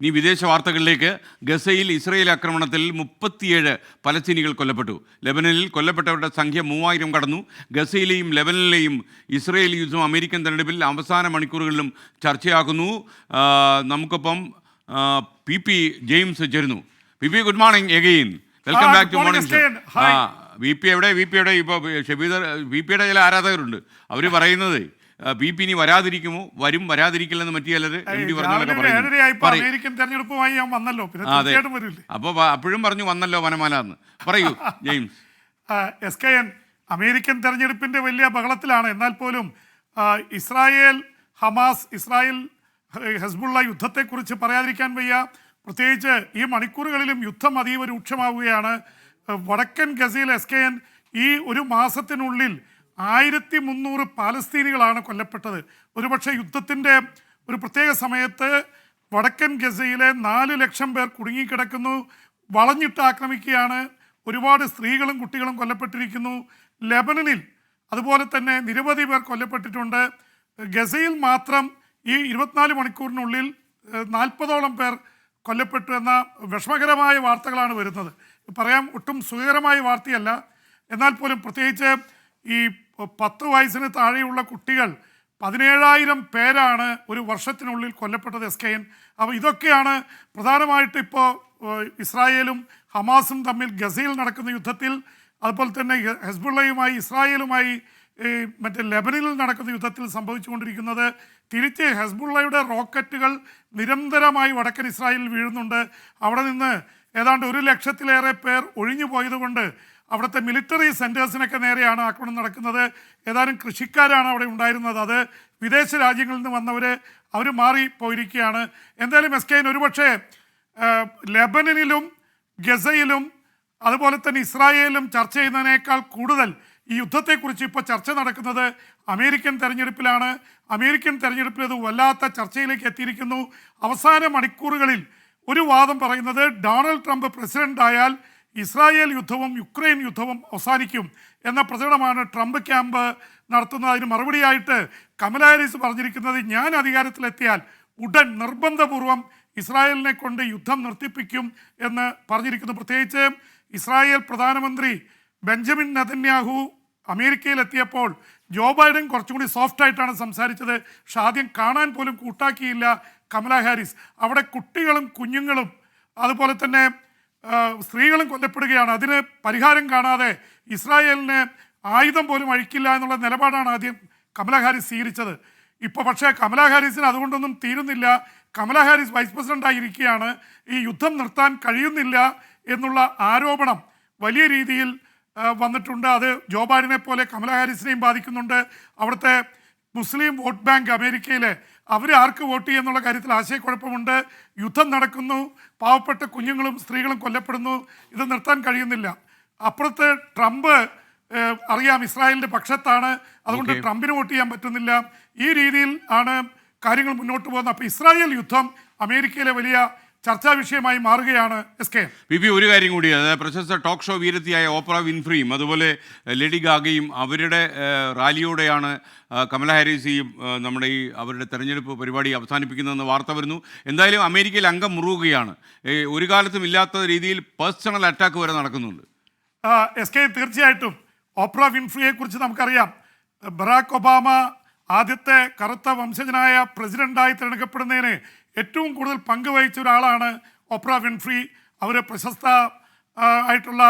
ഇനി വിദേശ വാർത്തകളിലേക്ക്. ഗസയിൽ ഇസ്രയേൽ ആക്രമണത്തിൽ 37 പലസ്തീനികൾ കൊല്ലപ്പെട്ടു. ലെബനനിൽ കൊല്ലപ്പെട്ടവരുടെ സംഖ്യ 3000 കടന്നു. ഗസയിലെയും ലെബനനിലെയും ഇസ്രയേൽ യുദ്ധം അമേരിക്കൻ തെരഞ്ഞെടുപ്പിൽ അവസാന മണിക്കൂറുകളിലും ചർച്ചയാകുന്നു. നമുക്കൊപ്പം PP ജെയിംസ് ചേരുന്നു. PP, good morning again. Welcome back to morning show. VP എവിടെ? ഇപ്പോൾ VPയുടെ ചില ആരാധകരുണ്ട്. അവർ പറയുന്നത് BP ഇനി വരാതിരിക്കുമോ, വരാതിരിക്കില്ലെന്ന് മറ്റു ചിലർ MD പറഞ്ഞൊക്കെ പറയുന്നു. അപ്പോൾ അപ്പോഴും പറഞ്ഞു വന്നല്ലോ വനമാല എന്ന്. പറയൂ ജെയിംസ്. SKN അമേരിക്കൻ തെരഞ്ഞെടുപ്പിന്റെ വലിയ ബഹളത്തിലാണ്. എന്നാൽ പോലും ഇസ്രായേൽ ഹമാസ്, ഇസ്രായേൽ ഹെസ്ബുള്ള യുദ്ധത്തെക്കുറിച്ച് പറയാതിരിക്കാൻ വയ്യ. പ്രത്യേകിച്ച് ഈ മണിക്കൂറുകളിലും യുദ്ധം അതീവ രൂക്ഷമാവുകയാണ്. വടക്കൻ ഗസയിൽ SKN ഈ ഒരു മാസത്തിനുള്ളിൽ 1300 പാലസ്തീനികളാണ് കൊല്ലപ്പെട്ടത്. ഒരുപക്ഷെ യുദ്ധത്തിൻ്റെ ഒരു പ്രത്യേക സമയത്ത് വടക്കൻ ഗസയിലെ 4 ലക്ഷം പേർ കുടുങ്ങിക്കിടക്കുന്നു. വളഞ്ഞിട്ട് ആക്രമിക്കുകയാണ്. ഒരുപാട് സ്ത്രീകളും കുട്ടികളും കൊല്ലപ്പെട്ടിരിക്കുന്നു. ലെബനനിൽ അതുപോലെ തന്നെ നിരവധി പേർ കൊല്ലപ്പെട്ടിട്ടുണ്ട്. ഗസയിൽ മാത്രം ഈ 24 മണിക്കൂറിനുള്ളിൽ 40ഓളം പേർ കൊല്ലപ്പെട്ടു എന്ന വിഷമകരമായ വാർത്തകളാണ് വരുന്നത്. പറയാം, ഒട്ടും സുഖകരമായ വാർത്തയല്ല. എന്നാൽ പോലും പ്രത്യേകിച്ച് ഈ 10 വയസ്സിന് താഴെയുള്ള കുട്ടികൾ 17,000 പേരാണ് ഒരു വർഷത്തിനുള്ളിൽ കൊല്ലപ്പെട്ടത് SKN. അപ്പോൾ ഇതൊക്കെയാണ് പ്രധാനമായിട്ട് ഇപ്പോൾ ഇസ്രായേലും ഹമാസും തമ്മിൽ ഗസയിൽ നടക്കുന്ന യുദ്ധത്തിൽ, അതുപോലെ തന്നെ ഹെസ്ബുള്ളയുമായി ഇസ്രായേലുമായി മറ്റേ ലെബനനിൽ നടക്കുന്ന യുദ്ധത്തിൽ സംഭവിച്ചുകൊണ്ടിരിക്കുന്നത്. തിരിച്ച് ഹെസ്ബുള്ളയുടെ റോക്കറ്റുകൾ നിരന്തരമായി വടക്കൻ ഇസ്രായേലിൽ വീഴുന്നുണ്ട്. അവിടെ നിന്ന് ഏതാണ്ട് 1 ലക്ഷത്തിലേറെ പേർ ഒഴിഞ്ഞു പോയതുകൊണ്ട് അവിടുത്തെ മിലിറ്ററി സെൻറ്റേഴ്സിനൊക്കെ നേരെയാണ് ആക്രമണം നടക്കുന്നത്. ഏതാനും കൃഷിക്കാരാണ് അവിടെ ഉണ്ടായിരുന്നത്. അത് വിദേശ രാജ്യങ്ങളിൽ നിന്ന് അവർ മാറിപ്പോയിരിക്കുകയാണ്. എന്തായാലും SKN ഒരുപക്ഷെ ലെബനനിലും ഗസയിലും അതുപോലെ തന്നെ ഇസ്രായേലും ചർച്ച ചെയ്യുന്നതിനേക്കാൾ കൂടുതൽ ഈ യുദ്ധത്തെക്കുറിച്ച് ഇപ്പോൾ ചർച്ച നടക്കുന്നത് അമേരിക്കൻ തെരഞ്ഞെടുപ്പിലാണ്. അമേരിക്കൻ തെരഞ്ഞെടുപ്പിൽ ഇത് വല്ലാത്ത ചർച്ചയിലേക്ക് എത്തിയിരിക്കുന്നു. അവസാന മണിക്കൂറുകളിൽ ഒരു വാദം പറയുന്നത് ഡൊണാൾഡ് ട്രംപ് പ്രസിഡൻ്റായാൽ ഇസ്രായേൽ യുദ്ധവും യുക്രൈൻ യുദ്ധവും അവസാനിക്കും എന്ന പ്രചരണമാണ് ട്രംപ് ക്യാമ്പ് നടത്തുന്നത്. അതിന് മറുപടിയായിട്ട് കമലാ ഹാരിസ് പറഞ്ഞിരിക്കുന്നത്, ഞാൻ അധികാരത്തിലെത്തിയാൽ ഉടൻ നിർബന്ധപൂർവം ഇസ്രായേലിനെ കൊണ്ട് യുദ്ധം നിർത്തിപ്പിക്കും എന്ന് പറഞ്ഞിരിക്കുന്നു. പ്രത്യേകിച്ച് ഇസ്രായേൽ പ്രധാനമന്ത്രി ബെഞ്ചമിൻ നെതന്യാഹു അമേരിക്കയിലെത്തിയപ്പോൾ ജോ ബൈഡൻ കുറച്ചുകൂടി സോഫ്റ്റായിട്ടാണ് സംസാരിച്ചത്. പക്ഷെ ആദ്യം കാണാൻ പോലും കൂട്ടാക്കിയില്ല കമലാ ഹാരിസ്. അവിടെ കുട്ടികളും കുഞ്ഞുങ്ങളും അതുപോലെ തന്നെ സ്ത്രീകളും കൊല്ലപ്പെടുകയാണ്. അതിന് പരിഹാരം കാണാതെ ഇസ്രായേലിന് ആയുധം പോലും അഴിക്കില്ല എന്നുള്ള നിലപാടാണ് ആദ്യം കമലാ ഹാരിസ് സ്വീകരിച്ചത്. ഇപ്പോൾ പക്ഷേ കമലാ ഹാരിസിന് അതുകൊണ്ടൊന്നും തീരുന്നില്ല. കമലാ ഹാരിസ് വൈസ് പ്രസിഡൻ്റായിരിക്കുകയാണ്. ഈ യുദ്ധം നിർത്താൻ കഴിയുന്നില്ല എന്നുള്ള ആരോപണം വലിയ രീതിയിൽ വന്നിട്ടുണ്ട്. അത് ജോ ബൈഡനെ പോലെ കമലാ ഹാരിസിനെയും ബാധിക്കുന്നുണ്ട്. അവിടുത്തെ മുസ്ലിം വോട്ട് ബാങ്ക് അമേരിക്കയിലെ അവർ ആർക്ക് വോട്ട് ചെയ്യുന്നുള്ള കാര്യത്തിൽ ആശയക്കുഴപ്പമുണ്ട്. യുദ്ധം നടക്കുന്നു, പാവപ്പെട്ട കുഞ്ഞുങ്ങളും സ്ത്രീകളും കൊല്ലപ്പെടുന്നു. ഇത് നിർത്താൻ കഴിയുന്നില്ല. അപ്പുറത്ത് ട്രംപ് അറിയാം ഇസ്രായേലിൻ്റെ പക്ഷത്താണ്, അതുകൊണ്ട് ട്രംപിന് വോട്ട് ചെയ്യാൻ പറ്റുന്നില്ല. ഈ രീതിയിൽ ആണ് കാര്യങ്ങൾ മുന്നോട്ട് പോകുന്നത്. അപ്പോൾ ഇസ്രായേൽ യുദ്ധം അമേരിക്കയിലെ വലിയ ചർച്ചാ വിഷയമായി മാറുകയാണ്. SKN PP, ഒരു കാര്യം കൂടി, അതായത് പ്രശസ്ത ടോക്ക് ഷോ വീരത്തിയായ ഓപ്ര വിൻഫ്രിയും അതുപോലെ ലേഡി ഗാഗയും അവരുടെ റാലിയോടെയാണ് കമലാ ഹാരിസ് നമ്മുടെ അവരുടെ തെരഞ്ഞെടുപ്പ് പരിപാടി അവസാനിപ്പിക്കുന്നതെന്ന് വാർത്ത വരുന്നു. എന്തായാലും അമേരിക്കയിൽ അംഗം മുറുകുകയാണ്. ഒരു കാലത്തും ഇല്ലാത്ത രീതിയിൽ പേഴ്സണൽ അറ്റാക്ക് വരെ നടക്കുന്നുണ്ട്. SKN തീർച്ചയായിട്ടും ഓപ്ര വിൻഫ്രിയെ കുറിച്ച് നമുക്കറിയാം. ബറാക് ഒബാമ ആദ്യത്തെ കറുത്ത വംശജനായ പ്രസിഡൻ്റായി തിരഞ്ഞെടുക്കപ്പെടുന്നതിന് ഏറ്റവും കൂടുതൽ പങ്ക് വഹിച്ച ഒരാളാണ് ഓപ്ര വിൻഫ്രി. അവർ പ്രശസ്ത ആയിട്ടുള്ള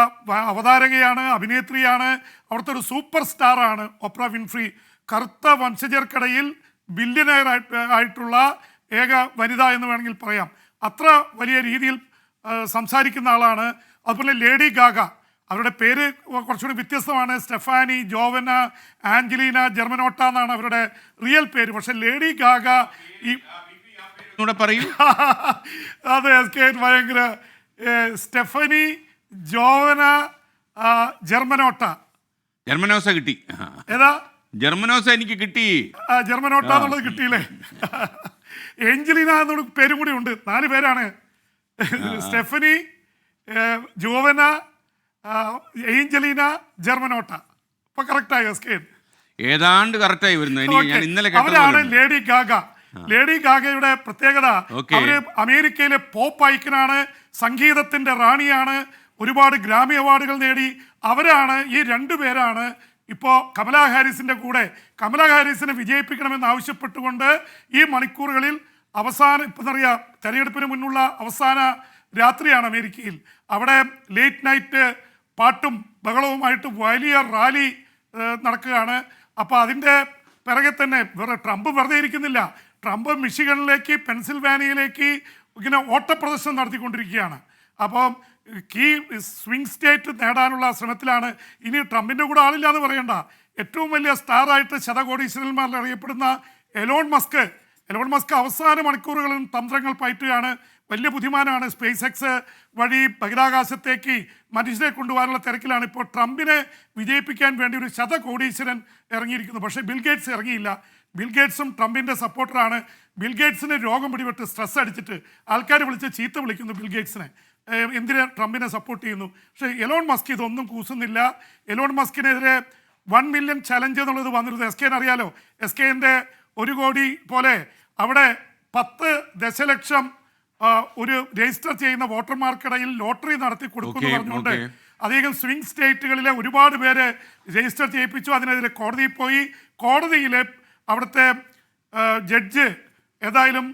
അവതാരകയാണ്, അഭിനേത്രിയാണ്. അവിടുത്തെ ഒരു സൂപ്പർ സ്റ്റാറാണ് ഓപ്ര വിൻഫ്രി. കറുത്ത വംശജർക്കിടയിൽ ബില്യനെയർ ആയിട്ടുള്ള ഏക വനിത എന്ന് വേണമെങ്കിൽ പറയാം. അത്ര വലിയ രീതിയിൽ സംസാരിക്കുന്ന ആളാണ്. അതുപോലെ ലേഡി ഗാഗ, അവരുടെ പേര് കുറച്ചുകൂടി വ്യത്യസ്തമാണ്. സ്റ്റെഫാനി ജോവന ആഞ്ചലീന ജെർമനോട്ട എന്നാണ് അവരുടെ റിയൽ പേര്. പക്ഷെ ലേഡി ഗാഗ ഈ പറയൂ അതെ SKN ഭയങ്കര സ്റ്റെഫനി ജോവന ജെർമനോസ കിട്ടി. ഏതാ ജെർമനോസ എനിക്ക് കിട്ടി. ജെർമനോട്ട എന്നുള്ളത് കിട്ടിയില്ലേ? ഏഞ്ചലീന എന്നുള്ള പേരും കൂടി ഉണ്ട്. 4 പേരാണ്. Stefani, Joanne, Angelina, Germanotta. ഇപ്പൊ കറക്റ്റായി SKN ഏതാണ്ട് കറക്റ്റായി വരുന്നു. അവരാണ് ലേഡി ഗാഗ. ലേഡി ഗാഗയുടെ പ്രത്യേകത Okay. അവര് അമേരിക്കയിലെ പോപ്പ് ഐക്കനാണ്, സംഗീതത്തിന്റെ റാണിയാണ്, ഒരുപാട് ഗ്രാമി അവാർഡുകൾ നേടി. അവരാണ്, ഈ രണ്ടുപേരാണ് ഇപ്പോൾ കമലാ ഹാരിസിന്റെ കൂടെ കമലാ ഹാരിസിനെ വിജയിപ്പിക്കണമെന്ന് ആവശ്യപ്പെട്ടുകൊണ്ട് ഈ മണിക്കൂറുകളിൽ ഇപ്പം അറിയാം, തെരഞ്ഞെടുപ്പിന് മുന്നുള്ള അവസാന രാത്രിയാണ് അമേരിക്കയിൽ. അവിടെ ലേറ്റ് നൈറ്റ് പാട്ടും ബഹളവുമായിട്ട് വലിയ റാലി നടക്കുകയാണ്. അപ്പോൾ അതിൻ്റെ പിറകെ തന്നെ ട്രംപ് വെറുതെ ഇരിക്കുന്നില്ല. ട്രംപ് മിഷിഗണിലേക്ക്, പെൻസിൽവാനിയയിലേക്ക് ഇങ്ങനെ ഓട്ടപ്രദർശനം നടത്തിക്കൊണ്ടിരിക്കുകയാണ്. അപ്പം കീ സ്വിംഗ് സ്റ്റേറ്റ് നേടാനുള്ള ശ്രമത്തിലാണ്. ഇനി ട്രംപിൻ്റെ കൂടെ ആളില്ല എന്ന് പറയണ്ട, ഏറ്റവും വലിയ സ്റ്റാറായിട്ട് ശതകോടീശ്വരന്മാരിൽ അറിയപ്പെടുന്ന എലോൺ മസ്ക് അവസാന മണിക്കൂറുകളിലും തന്ത്രങ്ങൾ പയറ്റുകയാണ്. വലിയ ബുദ്ധിമാനാണ്. സ്പേസ് എക്സ് വഴി ബഹിരാകാശത്തേക്ക് മനുഷ്യരെ കൊണ്ടുപോകാനുള്ള തിരക്കിലാണ്. ഇപ്പോൾ ട്രംപിനെ വിജയിപ്പിക്കാൻ വേണ്ടി ഒരു ശതകോടീശ്വരൻ ഇറങ്ങിയിരിക്കുന്നു. പക്ഷേ ബിൽഗേറ്റ്സ് ഇറങ്ങിയില്ല. ബിൽഗേറ്റ്സും ട്രംപിൻ്റെ സപ്പോർട്ടറാണ്. ബിൽഗേറ്റ്സിന് രോഗം പിടിപെട്ട് സ്ട്രെസ് അടിച്ചിട്ട് ആൾക്കാർ വിളിച്ച് ചീത്ത വിളിക്കുന്നു ബിൽഗേറ്റ്സിനെ. എന്തിന് ട്രംപിനെ സപ്പോർട്ട് ചെയ്യുന്നു? പക്ഷേ എലോൺ മസ്ക് ഇതൊന്നും കൂസുന്നില്ല. എലോൺ മസ്കിനെതിരെ 1 മില്യൺ ചലഞ്ച് എന്നുള്ളത് വന്നിരുന്നു. എസ് കെൻ അറിയാലോ, എസ് കെൻ്റെ 1 കോടി പോലെ അവിടെ 10 ദശലക്ഷം ഒരു രജിസ്റ്റർ ചെയ്യുന്ന വോട്ടർമാർക്കിടയിൽ ലോട്ടറി നടത്തി കൊടുക്കുമെന്ന് പറഞ്ഞുകൊണ്ട് അധികം സ്വിംഗ് സ്റ്റേറ്റുകളിലെ ഒരുപാട് പേര് രജിസ്റ്റർ ചെയ്യിപ്പിച്ചു. അതിനെതിരെ കോടതിയിൽ പോയി. കോടതിയിൽ അവിടുത്തെ ജഡ്ജ് ഏതായാലും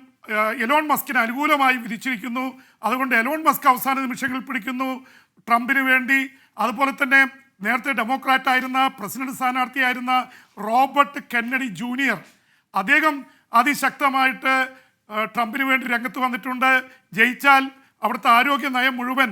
എലോൺ മസ്കിന് അനുകൂലമായി വിധിച്ചിരിക്കുന്നു. അതുകൊണ്ട് എലോൺ മസ്ക് അവസാന നിമിഷങ്ങളിൽ പിടിക്കുന്നു ട്രംപിന് വേണ്ടി. അതുപോലെ തന്നെ നേരത്തെ ഡെമോക്രാറ്റായിരുന്ന പ്രസിഡന്റ് സ്ഥാനാർത്ഥിയായിരുന്ന റോബർട്ട് കെന്നഡി ജൂനിയർ, അദ്ദേഹം അതിശക്തമായിട്ട് ട്രംപിന് വേണ്ടി രംഗത്ത് വന്നിട്ടുണ്ട്. ജയിച്ചാൽ അവിടുത്തെ ആരോഗ്യ നയം മുഴുവൻ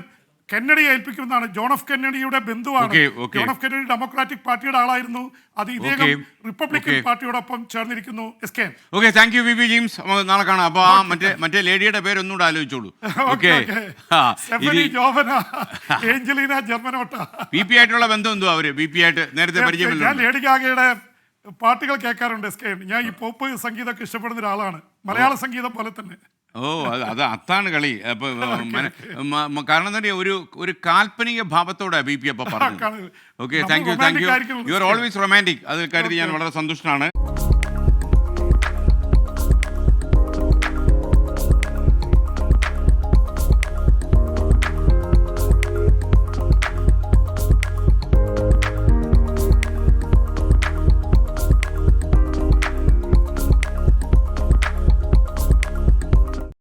കെന്നഡിയെ ഏൽപ്പിക്കുമെന്നാണ്. ജോൺ എഫ് കെന്നഡിയുടെ ബന്ധുവാണ്. ജോൺ എഫ് കെന്നഡി ഡെമോക്രാറ്റിക് പാർട്ടിയുടെ ആളായിരുന്നു. അത് ഇദ്ദേഹം റിപ്പബ്ലിക്കൻ പാർട്ടിയോടൊപ്പം ചേർന്നിരിക്കുന്നു. S K okay, thank you VV James. നാളെ കാണാം. അപ്പൊ ആ മറ്റേ ലേഡിയുടെ പേര് ഒന്നുകൂടെ ആലോചിച്ചോളൂ. Okay, Angelina Germanotta. B P ആയിട്ടുള്ള ബന്ധം എന്തോ അവര് ബി പി ആയിട്ട് നേരത്തെ പരിചയമില്ല. ഞാൻ ലേഡി ഗാഗയുടെ പാട്ടുകൾ കേൾക്കാറുണ്ട്. എസ് കെ, ഞാൻ ഈ പോപ്പ് സംഗീതമൊക്കെ ഇഷ്ടപ്പെടുന്ന ഒരാളാണ്. മലയാള സംഗീതം പോലെ തന്നെ. ഓ, അതാണ് കളി. അപ്പൊ കാരണം എന്താ ഒരു കാൽപ്പനിക ഭാവത്തോടെ ബി പി അപ്പൊ പറഞ്ഞു. Okay, thank U. You are always romantic. അത് കരുതി ഞാൻ വളരെ സന്തുഷ്ടനാണ്.